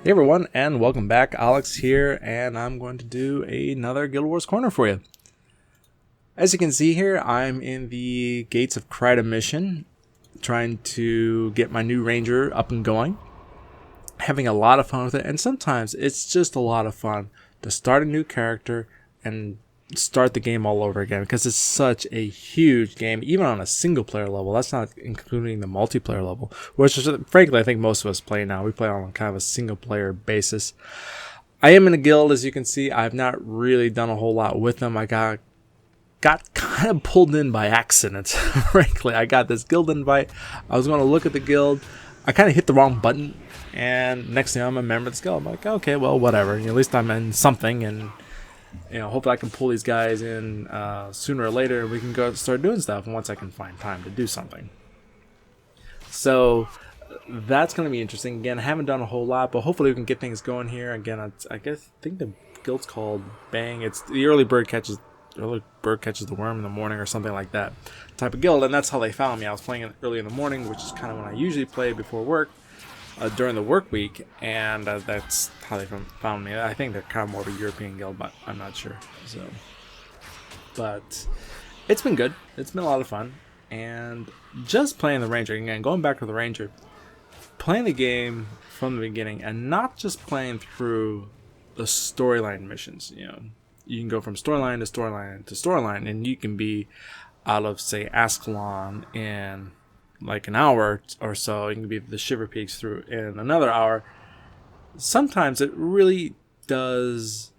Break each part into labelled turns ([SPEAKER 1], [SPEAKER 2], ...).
[SPEAKER 1] Hey everyone, and welcome back. Alex here, and I'm going to do another Guild Wars Corner for you. As you can see here, I'm in the Gates of Kryta mission, trying to get my new ranger up and going. Having a lot of fun with it, and sometimes it's just a lot of fun to start a new character and start the game all over again, because it's such a huge game, even on a single player level. That's not including the multiplayer level, which is, frankly, I think most of us play now. We play on kind of a single player basis. I am in a guild, as you can see. I've not really done a whole lot with them. I got kind of pulled in by accident. Frankly, I got this guild invite. I was going to look at the guild. I kind of hit the wrong button, and next thing I'm a member of this guild. I'm like, okay, well, whatever. At least I'm in something, and hopefully I can pull these guys in sooner or later, and we can go start doing stuff think I can find time to do something. So that's going to be interesting. Again, I haven't done a whole lot, but hopefully we can get things going here. Again, I think the guild's called Bang. It's the early bird catches the worm in the morning, or something like that type of guild, and that's how they found me. I was playing it early in the morning, which is kind of when I usually play before work. During the work week, and that's how they found me. I think they're kind of more of a European guild, but I'm not sure. But it's been good. It's been a lot of fun, and just playing the ranger again. Going back to the ranger, playing the game from the beginning, and not just playing through the storyline missions. You can go from storyline to storyline to storyline, and you can be out of, say, Ascalon in like an hour or so. You can be the Shiver Peaks through in another hour. Sometimes it really does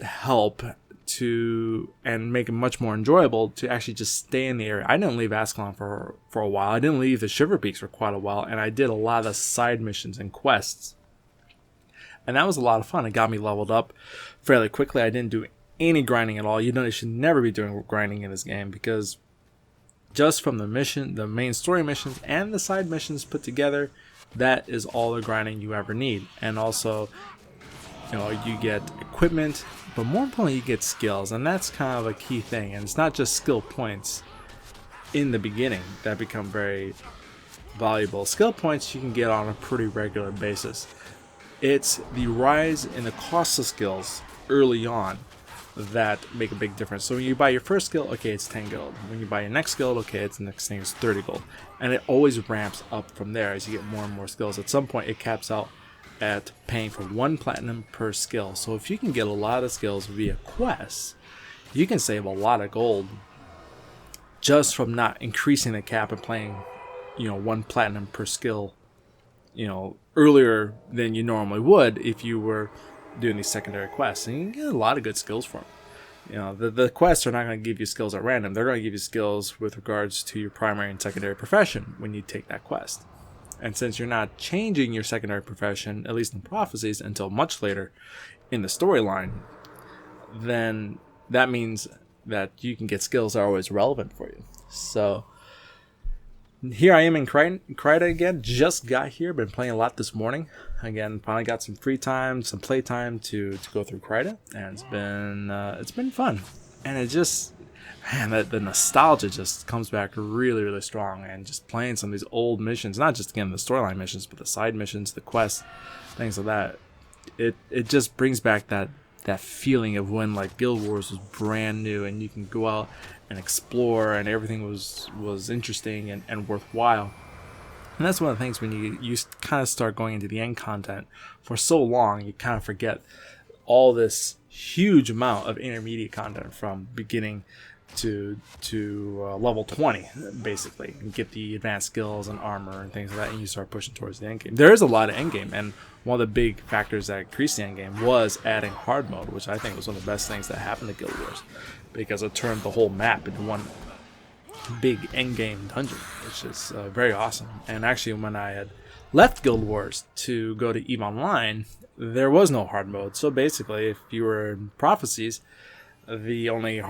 [SPEAKER 1] help to and make it much more enjoyable to actually just stay in the area. I didn't leave Ascalon for a while. I didn't leave the Shiver Peaks for quite a while, and I did a lot of the side missions and quests, and that was a lot of fun. It got me leveled up fairly quickly. I didn't do any grinding at all. You should never be doing grinding in this game, because just from the main story missions and the side missions put together, that is all the grinding you ever need. And also, you get equipment, but more importantly, you get skills, and that's kind of a key thing. And it's not just skill points in the beginning that become very valuable. Skill points you can get on a pretty regular basis. It's the rise in the cost of skills early on that make a big difference. So when you buy your first skill, okay, it's 10 gold. When you buy your next skill, okay, the next thing is 30 gold. And it always ramps up from there as you get more and more skills. At some point, it caps out at paying for 1 platinum per skill. So if you can get a lot of skills via quests, you can save a lot of gold just from not increasing the cap and playing, 1 platinum per skill, earlier than you normally would if you were doing these secondary quests. And you can get a lot of good skills from them. The quests are not going to give you skills at random. They're going to give you skills with regards to your primary and secondary profession when you take that quest. And since you're not changing your secondary profession, at least in prophecies, until much later in the storyline, then that means that you can get skills that are always relevant for you. So here I am in Kryta again. Just got here. Been playing a lot this morning. Again, finally got some free time, some play time to go through Kryta, and it's been fun. And it just, the nostalgia just comes back really, really strong. And just playing some of these old missions, not just again the storyline missions, but the side missions, the quests, things like that. It just brings back that feeling of when like Guild Wars was brand new, and you can go out and explore, and everything was interesting and worthwhile. And that's one of the things when you kind of start going into the end content for so long, you kind of forget all this huge amount of intermediate content from beginning to level 20, basically, and get the advanced skills and armor and things like that, and you start pushing towards the end game. There is a lot of end game, and one of the big factors that increased the end game was adding hard mode, which I think was one of the best things that happened to Guild Wars, because it turned the whole map into one big end game dungeon, which is very awesome. And actually, when I had left Guild Wars to go to EVE Online, there was no hard mode. So basically, if you were in Prophecies, the only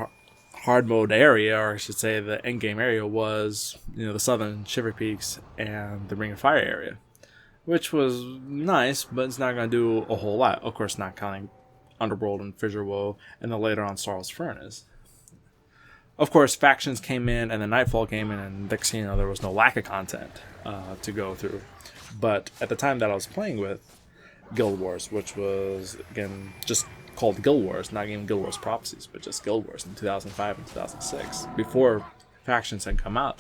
[SPEAKER 1] hard mode area, or I should say the end game area, was the southern Shiver Peaks and the Ring of Fire area, which was nice, but it's not going to do a whole lot. Of course, not counting Underworld and Fissure Woe, and then later on Sorrow's Furnace. Of course, factions came in, and then Nightfall came in, and next thing you know, there was no lack of content to go through. But at the time that I was playing with, Guild Wars, which was, again, just called Guild Wars, not even Guild Wars Prophecies, but just Guild Wars in 2005 and 2006, before factions had come out,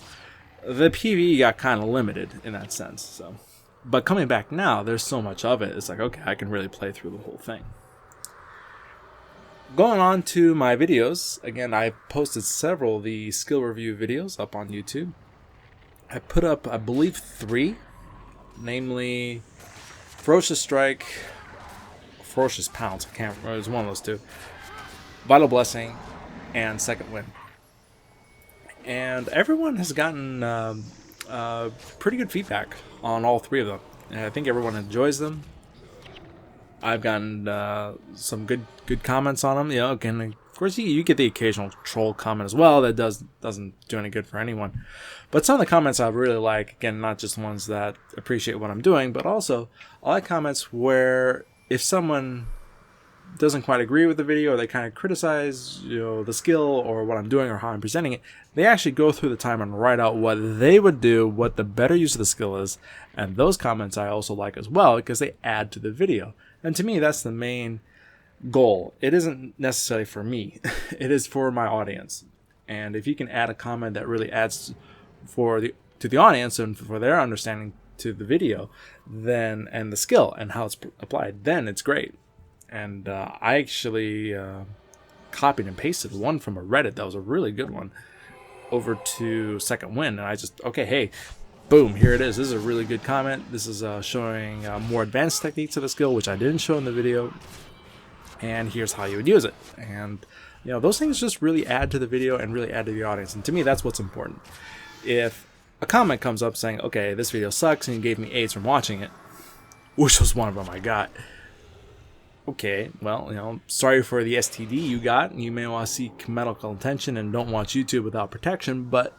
[SPEAKER 1] the PvE got kind of limited in that sense. So, but coming back now, there's so much of it. It's like, okay, I can really play through the whole thing. Going on to my videos, again, I posted several of the skill review videos up on YouTube. I put up, I believe, 3, namely Ferocious Strike, Ferocious Pounce, I can't remember, it was one of those 2, Vital Blessing, and Second Wind. And everyone has gotten pretty good feedback on all 3 of them, and I think everyone enjoys them. I've gotten some good comments on them. You know, again, of course, you get the occasional troll comment as well that doesn't do any good for anyone. But some of the comments I really like, again, not just ones that appreciate what I'm doing, but also I like comments where if someone doesn't quite agree with the video, or they kind of criticize, you know, the skill or what I'm doing or how I'm presenting it, they actually go through the time and write out what they would do, what the better use of the skill is, and those comments I also like as well because they add to the video. And to me, that's the main goal. It isn't necessarily for me. It is for my audience. And if you can add a comment that really adds to the audience and for their understanding to the video, then and the skill and how it's applied, then it's great. And I actually copied and pasted one from a Reddit that was a really good one over to Second Wind, and I just, okay, hey, boom, here it is. This is a really good comment. This is showing more advanced techniques of the skill, which I didn't show in the video, and here's how you would use it. And you know, those things just really add to the video and really add to the audience, and to me, that's what's important. If a comment comes up saying, okay, this video sucks, and you gave me AIDS from watching it, which was one of them I got. Okay, well, you know, sorry for the STD you got. You may want to seek medical attention and don't watch YouTube without protection, but,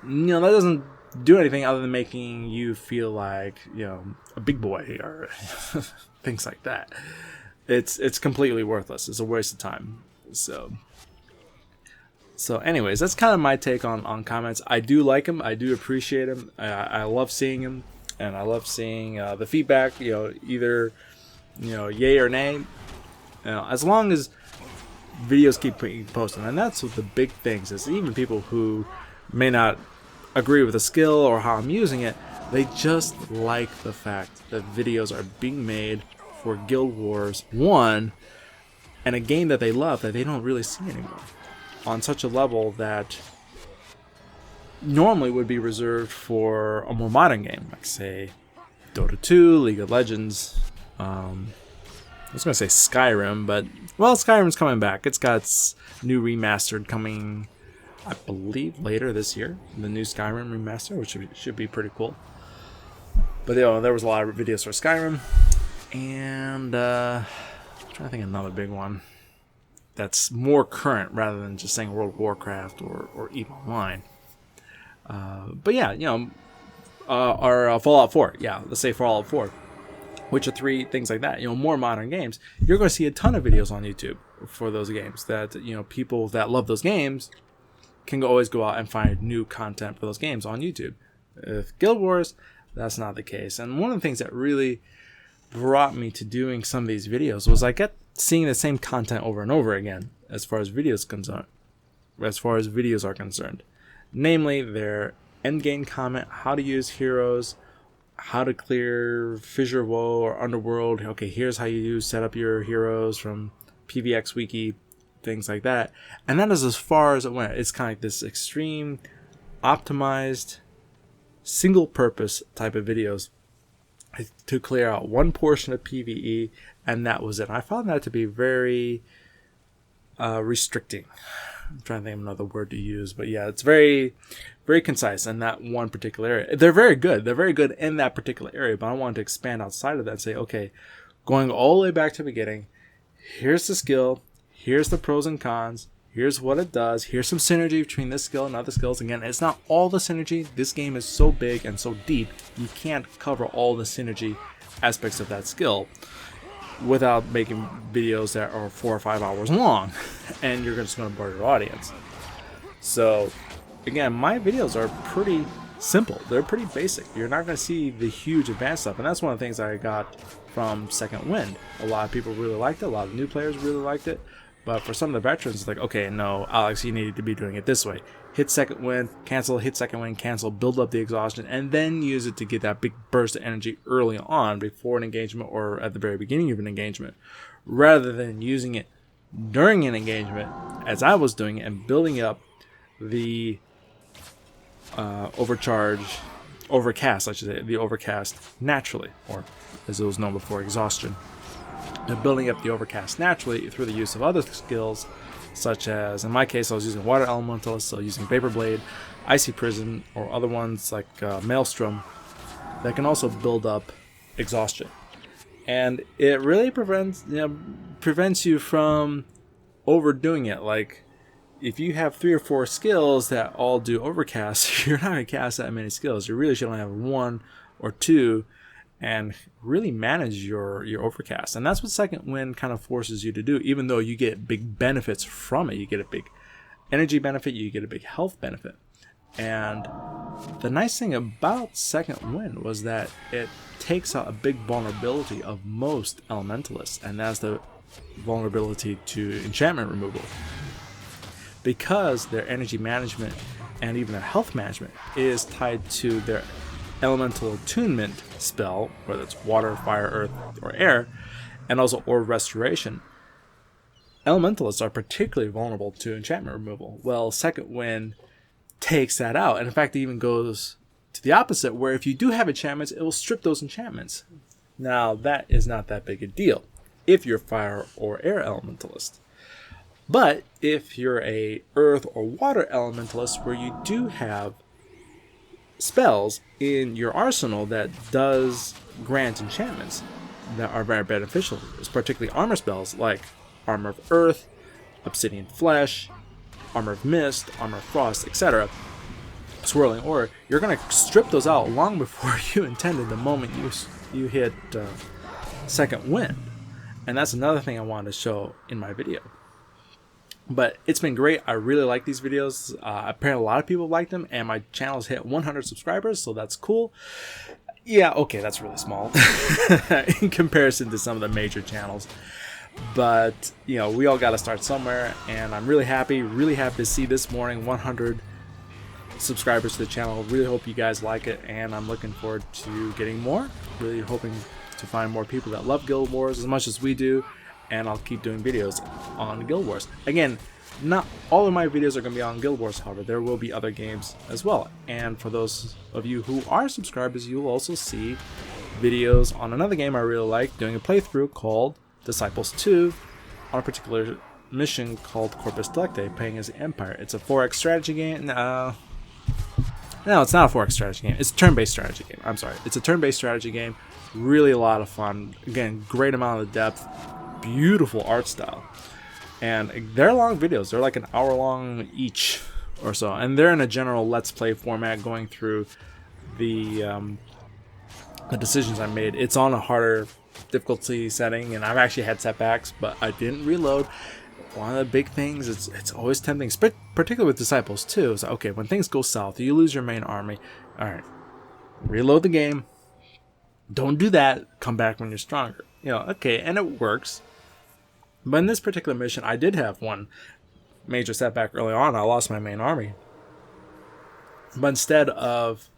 [SPEAKER 1] you know, that doesn't do anything other than making you feel like, you know, a big boy or things like that. It's completely worthless. It's a waste of time. So anyways, that's kind of my take on comments. I do like them. I do appreciate them. I love seeing them, and I love seeing the feedback, you know, either, you know, yay or nay, you know, as long as videos keep being posted. And that's what the big things is. Even people who may not agree with the skill or how I'm using it, they just like the fact that videos are being made for Guild Wars 1 and a game that they love that they don't really see anymore on such a level that normally would be reserved for a more modern game, like say Dota 2, League of Legends. I was going to say Skyrim, but, well, Skyrim's coming back. It's got its new remastered coming, I believe, later this year. The new Skyrim remaster, which should be pretty cool. But, you know, there was a lot of videos for Skyrim. And, I'm trying to think of another big one that's more current rather than just saying World of Warcraft or EVE Online. But, yeah, you know, our Fallout 4. Yeah, let's say Fallout 4. Witcher 3, things like that, you know, more modern games, you're going to see a ton of videos on YouTube for those games that, you know, people that love those games can always go out and find new content for those games on YouTube. With Guild Wars, that's not the case. And one of the things that really brought me to doing some of these videos was I kept seeing the same content over and over again as far as videos are concerned. Namely, their endgame comment, how to use heroes, how to clear Fissure of Woe or Underworld. Okay, here's how you set up your heroes from PvX Wiki, things like that. And that is as far as it went. It's kind of like this extreme, optimized, single-purpose type of videos to clear out one portion of PvE, and that was it. I found that to be very restricting. I'm trying to think of another word to use, but yeah, it's very, very concise in that one particular area. They're very good. They're very good in that particular area, but I wanted to expand outside of that and say, okay, going all the way back to the beginning, here's the skill, here's the pros and cons, here's what it does, here's some synergy between this skill and other skills. Again, it's not all the synergy. This game is so big and so deep, you can't cover all the synergy aspects of that skill without making videos that are 4 or 5 hours long, and you're just going to bore your audience. So, again, my videos are pretty simple. They're pretty basic. You're not going to see the huge advanced stuff, and that's one of the things I got from Second Wind. A lot of people really liked it. A lot of new players really liked it. But for some of the veterans, it's like, okay, no, Alex, you need to be doing it this way. Hit Second Wind, cancel, hit Second Wind, cancel, build up the exhaustion, and then use it to get that big burst of energy early on before an engagement or at the very beginning of an engagement, rather than using it during an engagement, as I was doing it, and building up the overcast, I should say, the overcast naturally, or as it was known before, exhaustion. And building up the overcast naturally through the use of other skills, such as, in my case, I was using Water Elementalist, so using Vapor Blade, Icy Prison, or other ones like Maelstrom, that can also build up exhaustion. And it really prevents you from overdoing it. Like, if you have 3 or 4 skills that all do overcast, you're not going to cast that many skills. You really should only have 1 or 2 and really manage your overcast. And that's what Second Wind kind of forces you to do, even though you get big benefits from it. You get a big energy benefit, you get a big health benefit. And the nice thing about Second Wind was that it takes out a big vulnerability of most elementalists, and that's the vulnerability to enchantment removal. Because their energy management and even their health management is tied to their elemental attunement spell, whether it's water, fire, earth, or air, and also orb restoration, elementalists are particularly vulnerable to enchantment removal. Well, Second Wind takes that out, and in fact it even goes to the opposite, where if you do have enchantments, it will strip those enchantments. Now, that is not that big a deal if you're fire or air elementalist. But if you're a earth or water elementalist, where you do have spells in your arsenal that does grant enchantments that are very beneficial, it's particularly armor spells like Armor of Earth, Obsidian Flesh, Armor of Mist, Armor of Frost, etc., Swirling Aura, you're going to strip those out long before you intended the moment you hit Second Wind. And that's another thing I wanted to show in my video. But it's been great. I really like these videos. Apparently a lot of people like them, and my channel's hit 100 subscribers, so that's cool. Yeah, okay, that's really small in comparison to some of the major channels. But, you know, we all got to start somewhere, and I'm really happy to see this morning 100 subscribers to the channel. Really hope you guys like it, and I'm looking forward to getting more. Really hoping to find more people that love Guild Wars as much as we do, and I'll keep doing videos on Guild Wars. Again, not all of my videos are going to be on Guild Wars, however, there will be other games as well. And for those of you who are subscribers, you will also see videos on another game I really like, doing a playthrough called Disciples 2 on a particular mission called Corpus Delicti, playing as the Empire. It's a 4X strategy game. No, it's not a 4X strategy game. It's a turn-based strategy game. I'm sorry. It's a turn-based strategy game. Really a lot of fun. Again, great amount of depth. Beautiful art style. And they're long videos. They're like an hour long each or so. And they're in a general Let's Play format, going through the decisions I made. It's on a harder difficulty setting, and I've actually had setbacks, but I didn't reload. One of the big things, it's always tempting, particularly with Disciples too. So, okay, when things go south, you lose your main army. Alright, reload the game. Don't do that. Come back when you're stronger. You know, okay, and it works. But in this particular mission, I did have one major setback early on. I lost my main army. But instead of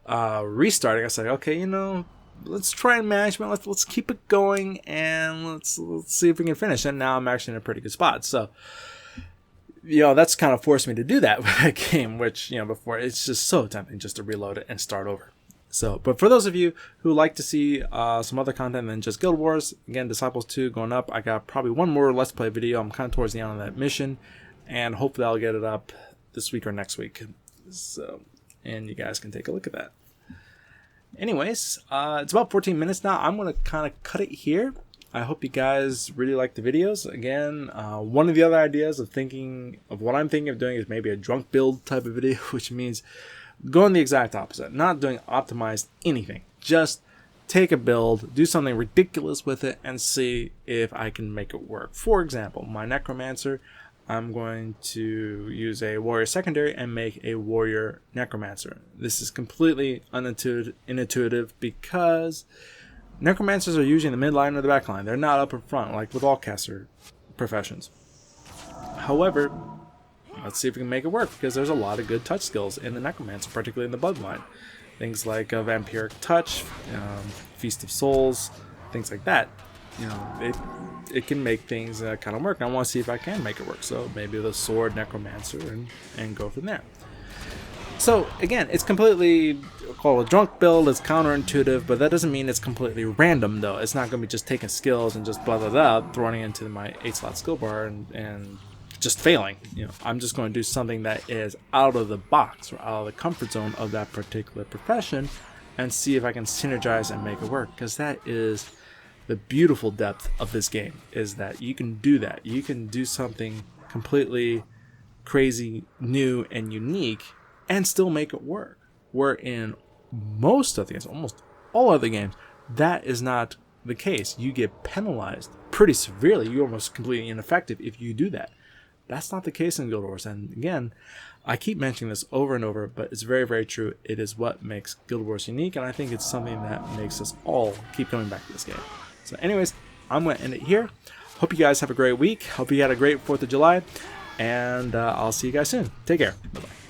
[SPEAKER 1] restarting, I said, okay, you know, let's try and management. Let's keep it going, and let's see if we can finish. And now I'm actually in a pretty good spot. So, you know, that's kind of forced me to do that with that game, which, you know, before it's just so tempting just to reload it and start over. So, but for those of you who like to see some other content than just Guild Wars, again, Disciples 2 going up. I got probably one more Let's Play video. I'm kind of towards the end of that mission, and hopefully I'll get it up this week or next week. So, and you guys can take a look at that. Anyways, it's about 14 minutes now. I'm going to kind of cut it here. I hope you guys really like the videos. Again, one of the other ideas of what I'm thinking of doing is maybe a drunk build type of video, which means going the exact opposite, not doing optimized anything. Just take a build, do something ridiculous with it, and see if I can make it work. For example, my Necromancer, I'm going to use a Warrior Secondary and make a Warrior Necromancer. This is completely intuitive because necromancers are usually in the midline or the backline. They're not up in front, like with all caster professions. However, let's see if we can make it work, because there's a lot of good touch skills in the necromancer, particularly in the bloodline. Things like vampiric touch, feast of souls, things like that. You know, it can make things kind of work. I want to see if I can make it work. So maybe the sword necromancer and go from there. So again, it's completely called a drunk build. It's counterintuitive, but that doesn't mean it's completely random though. It's not going to be just taking skills and just blah blah blah, throwing it into my 8-slot skill bar and just failing. You know, I'm just going to do something that is out of the box or out of the comfort zone of that particular profession, and see if I can synergize and make it work. Because that is the beautiful depth of this game, is that you can do that. You can do something completely crazy, new, and unique, and still make it work. Where in most of the games, almost all other games, that is not the case. You get penalized pretty severely. You're almost completely ineffective if you do that. That's not the case in Guild Wars. And again, I keep mentioning this over and over, but it's very, very true. It is what makes Guild Wars unique, and I think it's something that makes us all keep coming back to this game. So anyways, I'm going to end it here. Hope you guys have a great week. Hope you had a great 4th of July. And I'll see you guys soon. Take care. Bye-bye.